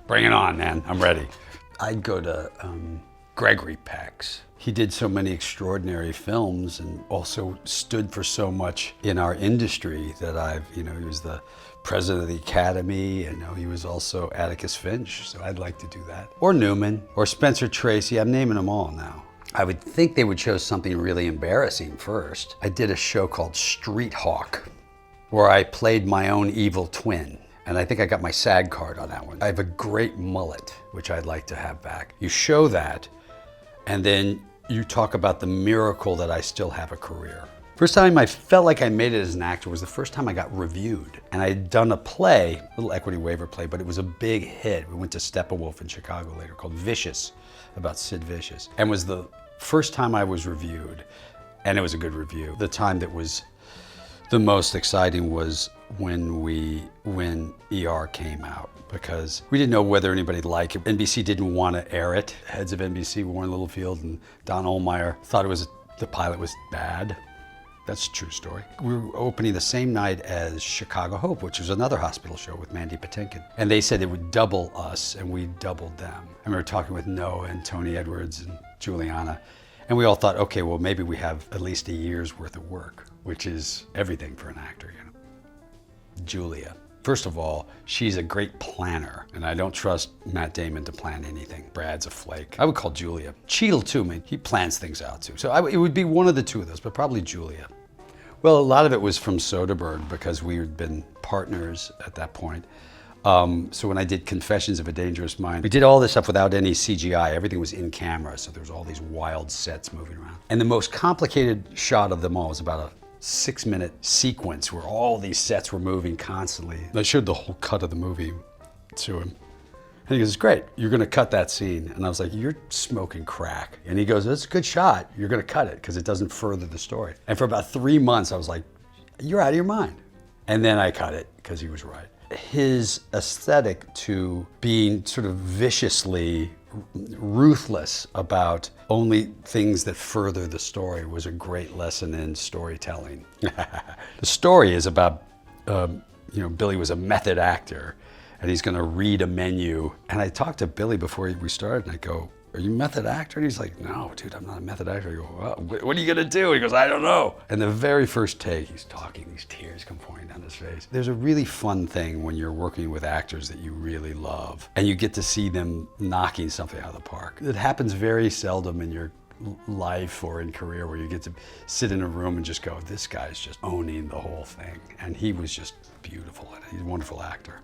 Bring it on, man. I'm ready. I'd go to Gregory Peck's. He did so many extraordinary films and also stood for so much in our industry that he was the president of the Academy, and he was also Atticus Finch, so I'd like to do that. Or Newman, or Spencer Tracy. I'm naming them all now. I would think they would show something really embarrassing first. I did a show called Street Hawk, where I played my own evil twin. And I think I got my SAG card on that one. I have a great mullet, which I'd like to have back. You show that, and then you talk about the miracle that I still have a career. First time I felt like I made it as an actor was the first time I got reviewed. And I had done a play, a little equity waiver play, but it was a big hit. We went to Steppenwolf in Chicago later, called Vicious, about Sid Vicious. And was the first time I was reviewed, and it was a good review. The time that was the most exciting was when ER came out, because we didn't know whether anybody liked it. NBC didn't want to air it. Heads of NBC, Warren Littlefield and Don Ohlmeyer, thought the pilot was bad. That's a true story. We were opening the same night as Chicago Hope, which was another hospital show with Mandy Patinkin. And they said it would double us, and we doubled them. And we were talking with Noah and Tony Edwards and Juliana. And we all thought, okay, well, maybe we have at least a year's worth of work, which is everything for an actor, Julia. First of all, she's a great planner, and I don't trust Matt Damon to plan anything. Brad's a flake. I would call Julia. Cheadle too, he plans things out too. So it would be one of the two of those, but probably Julia. Well, a lot of it was from Soderbergh, because we had been partners at that point. So when I did Confessions of a Dangerous Mind, we did all this stuff without any CGI. Everything was in camera, so there was all these wild sets moving around. And the most complicated shot of them all was about a 6-minute sequence where all these sets were moving constantly. I showed the whole cut of the movie to him. And he goes, great, you're gonna cut that scene. And I was like, you're smoking crack. And he goes, that's a good shot. You're gonna cut it because it doesn't further the story. And for about 3 months, I was like, you're out of your mind. And then I cut it because he was right. His aesthetic to being sort of viciously ruthless about only things that further the story was a great lesson in storytelling. The story is about, Billy was a method actor, and he's gonna read a menu. And I talked to Billy before we started, and I go, are you a method actor? And he's like, no, dude, I'm not a method actor. I go, well, what are you gonna do? He goes, I don't know. And the very first take, he's talking, these tears come pouring down his face. There's a really fun thing when you're working with actors that you really love, and you get to see them knocking something out of the park. It happens very seldom in your life or in career where you get to sit in a room and just go, this guy's just owning the whole thing. And he was just beautiful, and he's a wonderful actor.